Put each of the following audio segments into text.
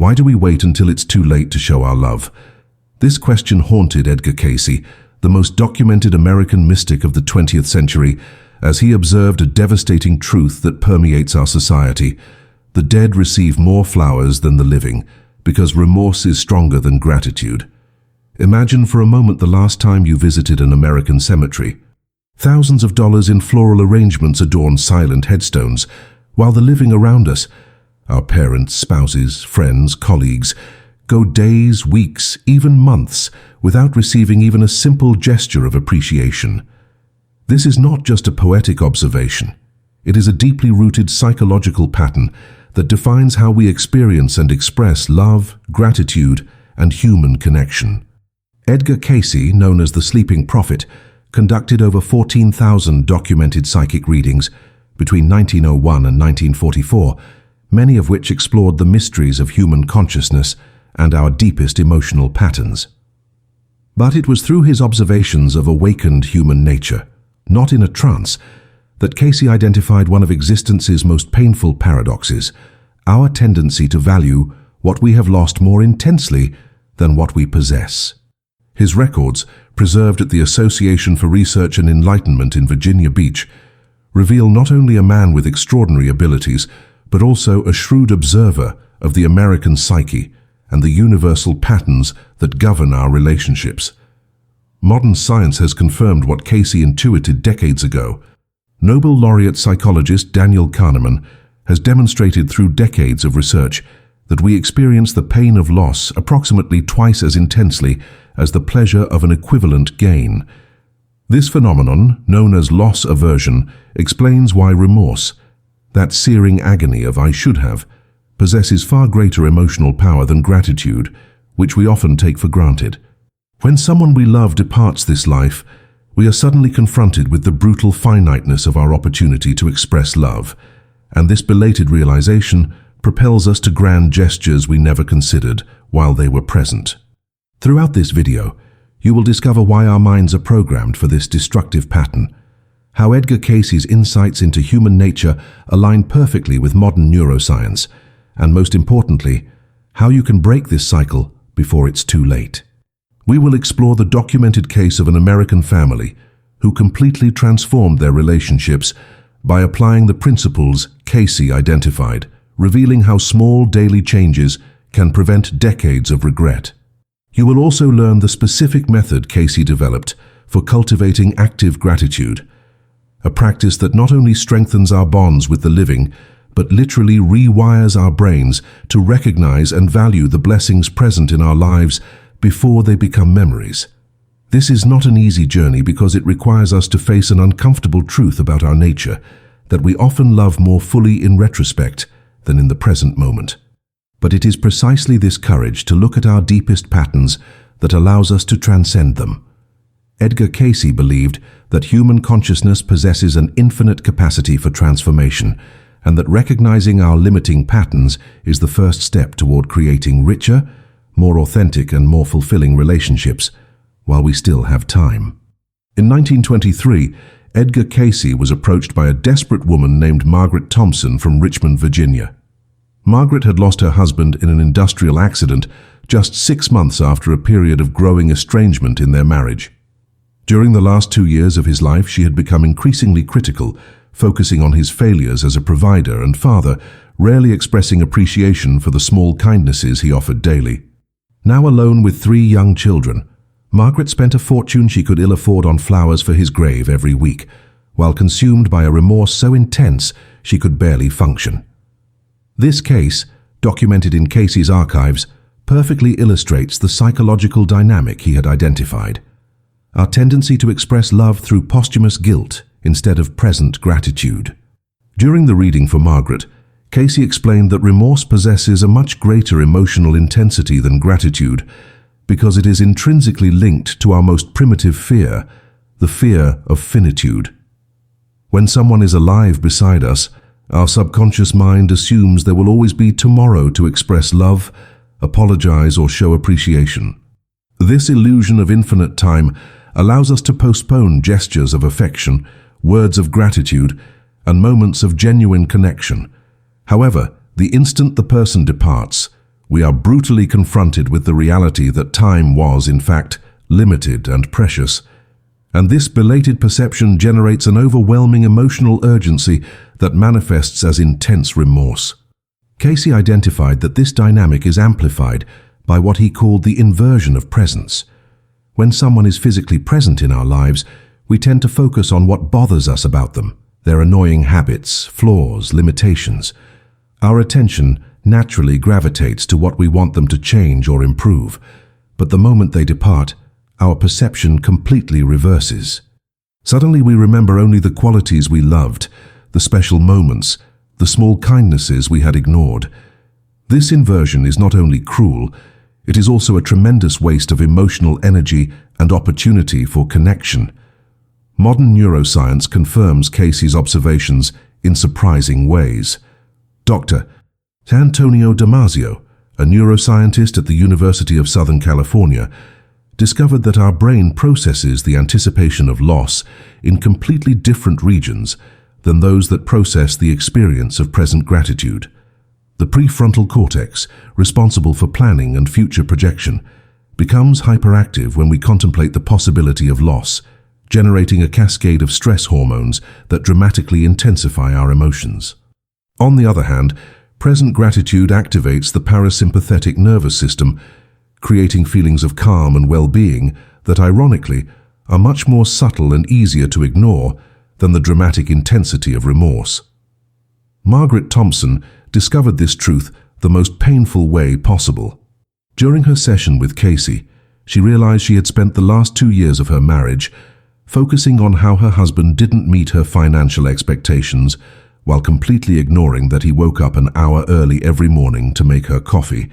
Why do we wait until it's too late to show our love? This question haunted Edgar Cayce, the most documented American mystic of the 20th century, as he observed a devastating truth that permeates our society. The dead receive more flowers than the living, because remorse is stronger than gratitude. Imagine for a moment the last time you visited an American cemetery. Thousands of dollars in floral arrangements adorn silent headstones, while the living around us, our parents, spouses, friends, colleagues, go days, weeks, even months without receiving even a simple gesture of appreciation. This is not just a poetic observation. It is a deeply rooted psychological pattern that defines how we experience and express love, gratitude, and human connection. Edgar Cayce, known as the Sleeping Prophet, conducted over 14,000 documented psychic readings between 1901 and 1944, many of which explored the mysteries of human consciousness and our deepest emotional patterns. But it was through his observations of awakened human nature, not in a trance, that Cayce identified one of existence's most painful paradoxes, our tendency to value what we have lost more intensely than what we possess. His records, preserved at the Association for Research and Enlightenment in Virginia Beach, reveal not only a man with extraordinary abilities, but also a shrewd observer of the American psyche and the universal patterns that govern our relationships. Modern science has confirmed what Cayce intuited decades ago. Nobel laureate psychologist Daniel Kahneman has demonstrated through decades of research that we experience the pain of loss approximately twice as intensely as the pleasure of an equivalent gain. This phenomenon, known as loss aversion, explains why remorse, that searing agony of "I should have," possesses far greater emotional power than gratitude, which we often take for granted. When someone we love departs this life, we are suddenly confronted with the brutal finiteness of our opportunity to express love, and this belated realization propels us to grand gestures we never considered while they were present. Throughout this video, you will discover why our minds are programmed for this destructive pattern, how Edgar Cayce's insights into human nature align perfectly with modern neuroscience, and most importantly, how you can break this cycle before it's too late. We will explore the documented case of an American family who completely transformed their relationships by applying the principles Cayce identified, revealing how small daily changes can prevent decades of regret. You will also learn the specific method Cayce developed for cultivating active gratitude, a practice that not only strengthens our bonds with the living, but literally rewires our brains to recognize and value the blessings present in our lives before they become memories. This is not an easy journey because it requires us to face an uncomfortable truth about our nature, that we often love more fully in retrospect than in the present moment. But it is precisely this courage to look at our deepest patterns that allows us to transcend them. Edgar Cayce believed that human consciousness possesses an infinite capacity for transformation, and that recognizing our limiting patterns is the first step toward creating richer, more authentic and more fulfilling relationships, while we still have time. In 1923, Edgar Cayce was approached by a desperate woman named Margaret Thompson from Richmond, Virginia. Margaret had lost her husband in an industrial accident just 6 months after a period of growing estrangement in their marriage. During the last 2 years of his life, she had become increasingly critical, focusing on his failures as a provider and father, rarely expressing appreciation for the small kindnesses he offered daily. Now alone with 3 young children, Margaret spent a fortune she could ill afford on flowers for his grave every week, while consumed by a remorse so intense she could barely function. This case, documented in Cayce's archives, perfectly illustrates the psychological dynamic he had identified: our tendency to express love through posthumous guilt instead of present gratitude. During the reading for Margaret, Cayce explained that remorse possesses a much greater emotional intensity than gratitude because it is intrinsically linked to our most primitive fear, the fear of finitude. When someone is alive beside us, our subconscious mind assumes there will always be tomorrow to express love, apologize, or show appreciation. This illusion of infinite time allows us to postpone gestures of affection, words of gratitude, and moments of genuine connection. However, the instant the person departs, we are brutally confronted with the reality that time was, in fact, limited and precious. And this belated perception generates an overwhelming emotional urgency that manifests as intense remorse. Cayce identified that this dynamic is amplified by what he called the inversion of presence. When someone is physically present in our lives, we tend to focus on what bothers us about them, their annoying habits, flaws, limitations. Our attention naturally gravitates to what we want them to change or improve, but the moment they depart, our perception completely reverses. Suddenly we remember only the qualities we loved, the special moments, the small kindnesses we had ignored. This inversion is not only cruel, it is also a tremendous waste of emotional energy and opportunity for connection. Modern neuroscience confirms Cayce's observations in surprising ways. Dr. Antonio Damasio, a neuroscientist at the University of Southern California, discovered that our brain processes the anticipation of loss in completely different regions than those that process the experience of present gratitude. The prefrontal cortex, responsible for planning and future projection, becomes hyperactive when we contemplate the possibility of loss, generating a cascade of stress hormones that dramatically intensify our emotions. On the other hand, present gratitude activates the parasympathetic nervous system, creating feelings of calm and well-being that, ironically, are much more subtle and easier to ignore than the dramatic intensity of remorse. Margaret Thompson discovered this truth the most painful way possible. During her session with Cayce, she realized she had spent the last 2 years of her marriage focusing on how her husband didn't meet her financial expectations while completely ignoring that he woke up an hour early every morning to make her coffee,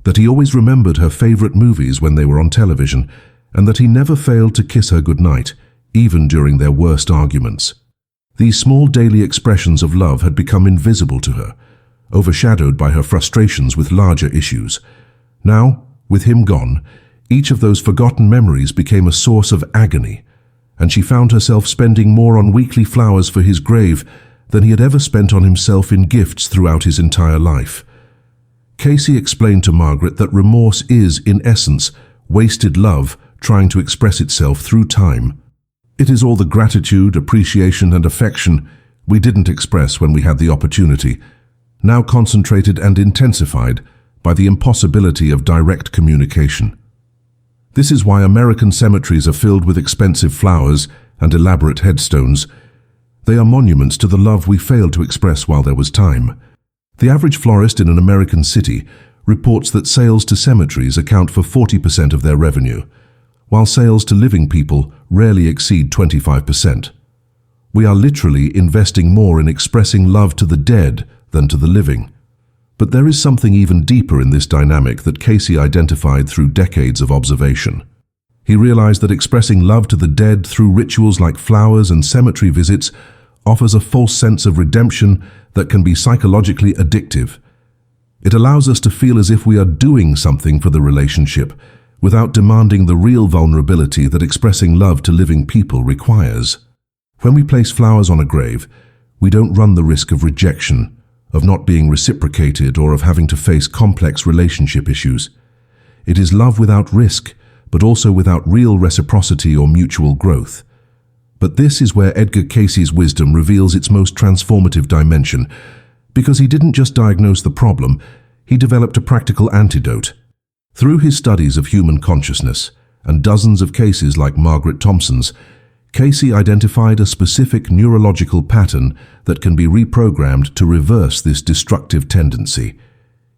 that he always remembered her favorite movies when they were on television, and that he never failed to kiss her goodnight, even during their worst arguments. These small daily expressions of love had become invisible to her, overshadowed by her frustrations with larger issues. Now, with him gone, each of those forgotten memories became a source of agony, and she found herself spending more on weekly flowers for his grave than he had ever spent on himself in gifts throughout his entire life. Cayce explained to Margaret that remorse is, in essence, wasted love trying to express itself through time. It is all the gratitude, appreciation, and affection we didn't express when we had the opportunity, now concentrated and intensified by the impossibility of direct communication. This is why American cemeteries are filled with expensive flowers and elaborate headstones. They are monuments to the love we failed to express while there was time. The average florist in an American city reports that sales to cemeteries account for 40% of their revenue, while sales to living people rarely exceed 25%. We are literally investing more in expressing love to the dead than to the living. But there is something even deeper in this dynamic that Cayce identified through decades of observation. He realized that expressing love to the dead through rituals like flowers and cemetery visits offers a false sense of redemption that can be psychologically addictive. It allows us to feel as if we are doing something for the relationship without demanding the real vulnerability that expressing love to living people requires. When we place flowers on a grave, we don't run the risk of rejection, of not being reciprocated, or of having to face complex relationship issues. It is love without risk, but also without real reciprocity or mutual growth. But this is where Edgar Cayce's wisdom reveals its most transformative dimension, because he didn't just diagnose the problem, he developed a practical antidote. Through his studies of human consciousness and dozens of cases like Margaret Thompson's, Cayce identified a specific neurological pattern that can be reprogrammed to reverse this destructive tendency.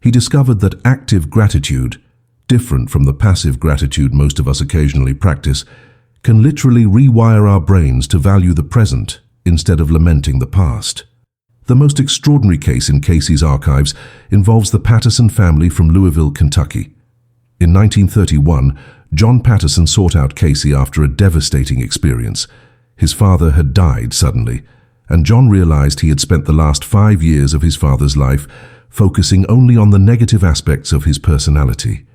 He discovered that active gratitude, different from the passive gratitude most of us occasionally practice, can literally rewire our brains to value the present instead of lamenting the past. The most extraordinary case in Cayce's archives involves the Patterson family from Louisville, Kentucky. In 1931, John Patterson sought out Cayce after a devastating experience. His father had died suddenly, and John realized he had spent the last 5 years of his father's life focusing only on the negative aspects of his personality.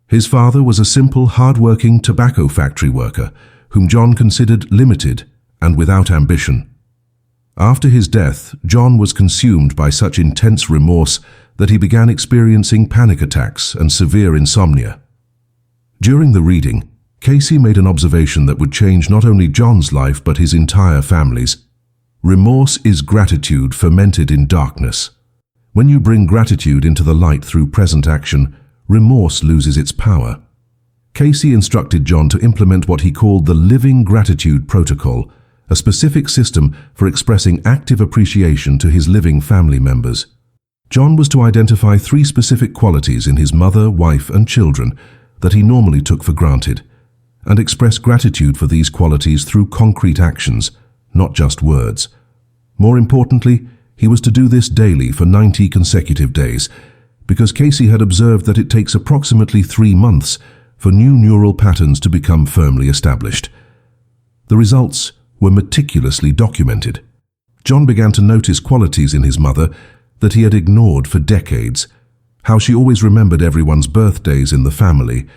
His father was a simple, hard-working tobacco factory worker whom John considered limited and without ambition. After his death, John was consumed by such intense remorse that he began experiencing panic attacks and severe insomnia. During the reading, Cayce made an observation that would change not only John's life but his entire family's. Remorse is gratitude fermented in darkness. When you bring gratitude into the light through present action, remorse loses its power. Cayce instructed John to implement what he called the Living Gratitude Protocol, a specific system for expressing active appreciation to his living family members. John was to identify 3 specific qualities in his mother, wife, and children that he normally took for granted, and express gratitude for these qualities through concrete actions, not just words. More importantly, he was to do this daily for 90 consecutive days, because Cayce had observed that it takes approximately 3 months for new neural patterns to become firmly established. The results were meticulously documented. John began to notice qualities in his mother that he had ignored for decades: how she always remembered everyone's birthdays in the family,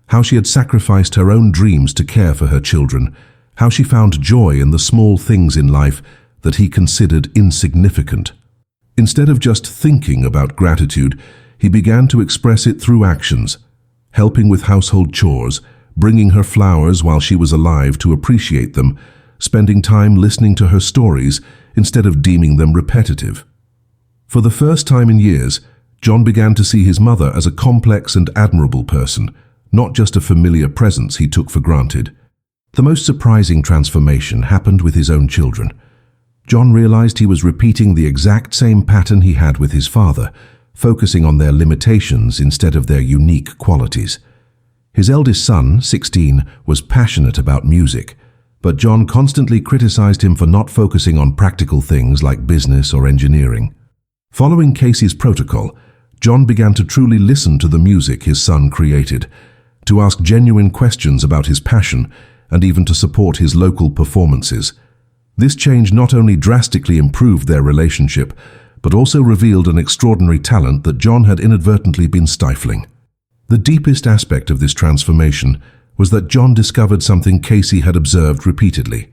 how she had sacrificed her own dreams to care for her children, how she found joy in the small things in life that he considered insignificant. Instead of just thinking about gratitude, he began to express it through actions, helping with household chores, bringing her flowers while she was alive to appreciate them, spending time listening to her stories instead of deeming them repetitive. For the first time in years, John began to see his mother as a complex and admirable person, not just a familiar presence he took for granted. The most surprising transformation happened with his own children. John realized he was repeating the exact same pattern he had with his father, focusing on their limitations instead of their unique qualities. His eldest son, 16, was passionate about music, but John constantly criticized him for not focusing on practical things like business or engineering. Following Cayce's protocol, John began to truly listen to the music his son created, to ask genuine questions about his passion, and even to support his local performances. This change not only drastically improved their relationship, but also revealed an extraordinary talent that John had inadvertently been stifling. The deepest aspect of this transformation was that John discovered something Cayce had observed repeatedly.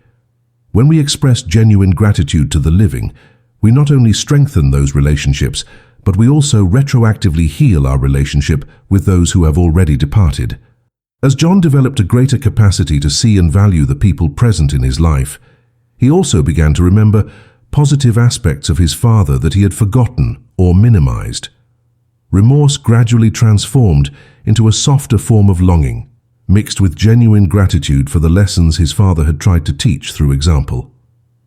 When we express genuine gratitude to the living, we not only strengthen those relationships, but we also retroactively heal our relationship with those who have already departed. As John developed a greater capacity to see and value the people present in his life, he also began to remember positive aspects of his father that he had forgotten or minimized. Remorse gradually transformed into a softer form of longing, mixed with genuine gratitude for the lessons his father had tried to teach through example.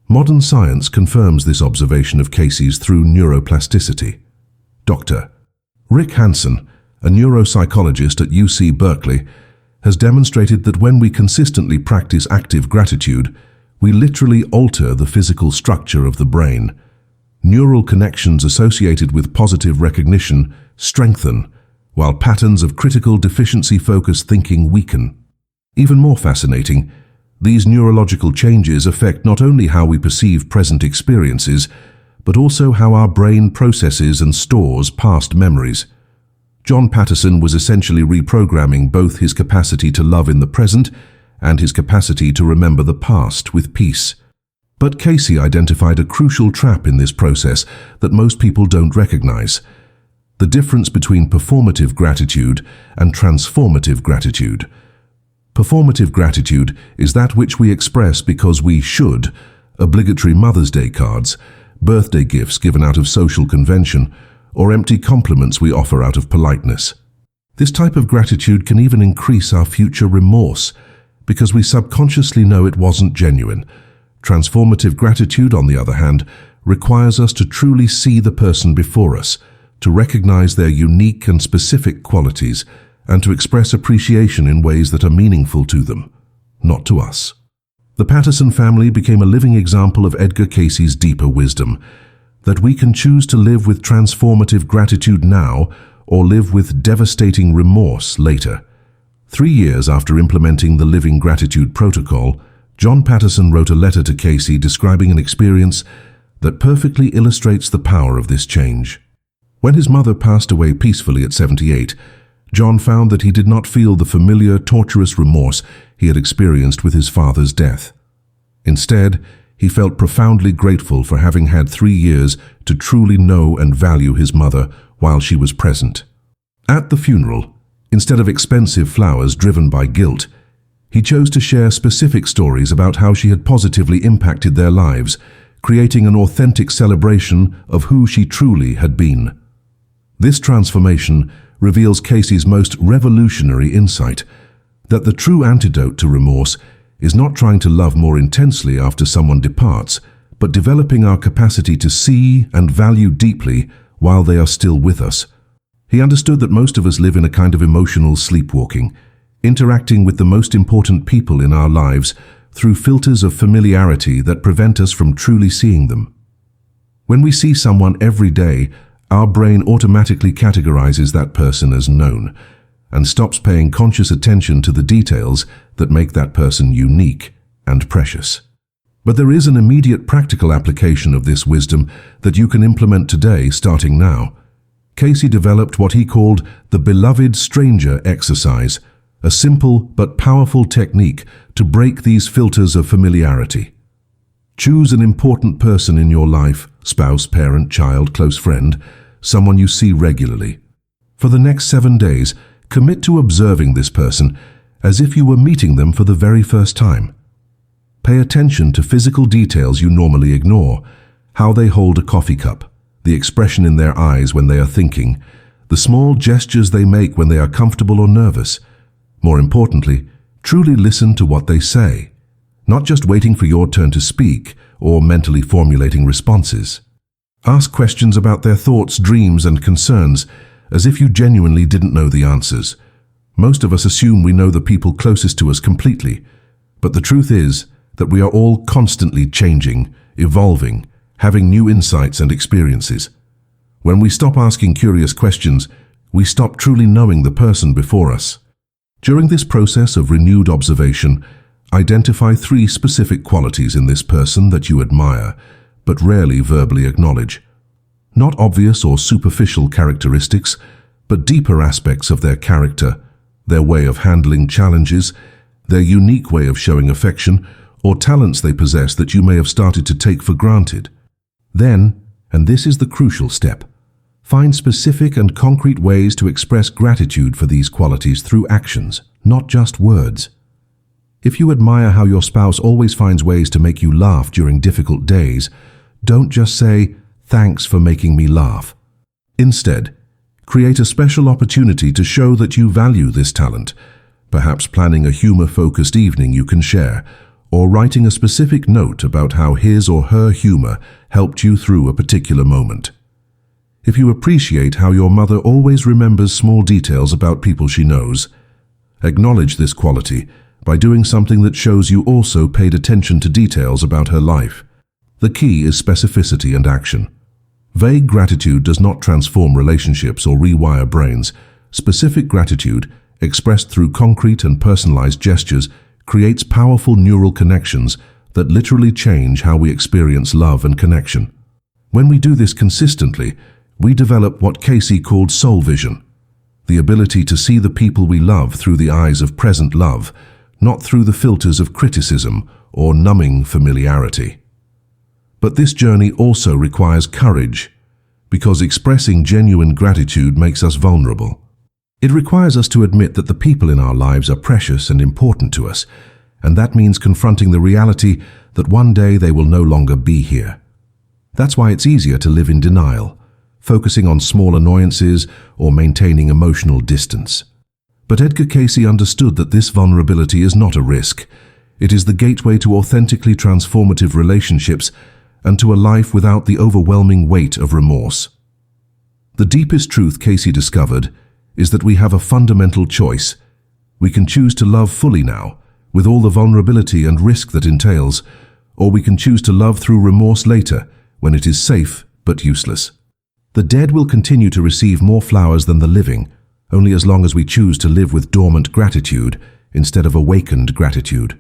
Modern science confirms this observation of Cayce's through neuroplasticity. Dr. Rick Hansen, a neuropsychologist at UC Berkeley, has demonstrated that when we consistently practice active gratitude, we literally alter the physical structure of the brain. Neural connections associated with positive recognition strengthen, while patterns of critical deficiency-focused thinking weaken. Even more fascinating, these neurological changes affect not only how we perceive present experiences, but also how our brain processes and stores past memories. John Patterson was essentially reprogramming both his capacity to love in the present and his capacity to remember the past with peace. But Cayce identified a crucial trap in this process that most people don't recognize: the difference between performative gratitude and transformative gratitude. Performative gratitude is that which we express because we should: obligatory Mother's Day cards, birthday gifts given out of social convention, or empty compliments we offer out of politeness. This type of gratitude can even increase our future remorse, because we subconsciously know it wasn't genuine. Transformative gratitude, on the other hand, requires us to truly see the person before us, to recognize their unique and specific qualities, and to express appreciation in ways that are meaningful to them, not to us. The Patterson family became a living example of Edgar Cayce's deeper wisdom, that we can choose to live with transformative gratitude now or live with devastating remorse later. 3 years after implementing the Living Gratitude Protocol, John Patterson wrote a letter to Cayce describing an experience that perfectly illustrates the power of this change. When his mother passed away peacefully at 78, John found that he did not feel the familiar, torturous remorse he had experienced with his father's death. Instead, he felt profoundly grateful for having had 3 years to truly know and value his mother while she was present. At the funeral, instead of expensive flowers driven by guilt, he chose to share specific stories about how she had positively impacted their lives, creating an authentic celebration of who she truly had been. This transformation reveals Cayce's most revolutionary insight, that the true antidote to remorse is not trying to love more intensely after someone departs, but developing our capacity to see and value deeply while they are still with us. He understood that most of us live in a kind of emotional sleepwalking, interacting with the most important people in our lives through filters of familiarity that prevent us from truly seeing them. When we see someone every day, our brain automatically categorizes that person as known and stops paying conscious attention to the details that make that person unique and precious. But there is an immediate practical application of this wisdom that you can implement today, starting now. Cayce developed what he called the beloved stranger exercise, a simple but powerful technique to break these filters of familiarity. Choose an important person in your life, spouse, parent, child, close friend, someone you see regularly. For the next 7 days, commit to observing this person as if you were meeting them for the very first time. Pay attention to physical details you normally ignore, how they hold a coffee cup, the expression in their eyes when they are thinking, the small gestures they make when they are comfortable or nervous. More importantly, truly listen to what they say, not just waiting for your turn to speak or mentally formulating responses. Ask questions about their thoughts, dreams, and concerns as if you genuinely didn't know the answers. Most of us assume we know the people closest to us completely, but the truth is that we are all constantly changing, evolving, having new insights and experiences. When we stop asking curious questions, we stop truly knowing the person before us. During this process of renewed observation, identify 3 specific qualities in this person that you admire, but rarely verbally acknowledge. Not obvious or superficial characteristics, but deeper aspects of their character, their way of handling challenges, their unique way of showing affection, or talents they possess that you may have started to take for granted. Then, and this is the crucial step, find specific and concrete ways to express gratitude for these qualities through actions, not just words. If you admire how your spouse always finds ways to make you laugh during difficult days, don't just say, "Thanks for making me laugh." Instead, create a special opportunity to show that you value this talent, perhaps planning a humor-focused evening you can share, or writing a specific note about how his or her humor helped you through a particular moment. If you appreciate how your mother always remembers small details about people she knows, acknowledge this quality by doing something that shows you also paid attention to details about her life. The key is specificity and action. Vague gratitude does not transform relationships or rewire brains. Specific gratitude, expressed through concrete and personalized gestures, creates powerful neural connections that literally change how we experience love and connection. When we do this consistently, we develop what Cayce called soul vision, the ability to see the people we love through the eyes of present love, not through the filters of criticism or numbing familiarity. But this journey also requires courage, because expressing genuine gratitude makes us vulnerable. It requires us to admit that the people in our lives are precious and important to us, and that means confronting the reality that one day they will no longer be here. That's why it's easier to live in denial, focusing on small annoyances or maintaining emotional distance. But Edgar Cayce understood that this vulnerability is not a risk. It is the gateway to authentically transformative relationships and to a life without the overwhelming weight of remorse. The deepest truth Cayce discovered is that we have a fundamental choice. We can choose to love fully now, with all the vulnerability and risk that entails, or we can choose to love through remorse later, when it is safe but useless. The dead will continue to receive more flowers than the living, only as long as we choose to live with dormant gratitude instead of awakened gratitude.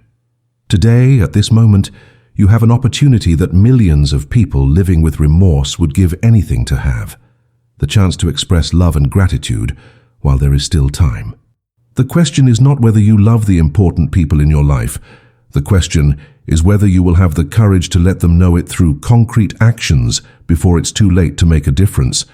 Today, at this moment, you have an opportunity that millions of people living with remorse would give anything to have: the chance to express love and gratitude while there is still time. The question is not whether you love the important people in your life. The question is whether you will have the courage to let them know it through concrete actions before it's too late to make a difference,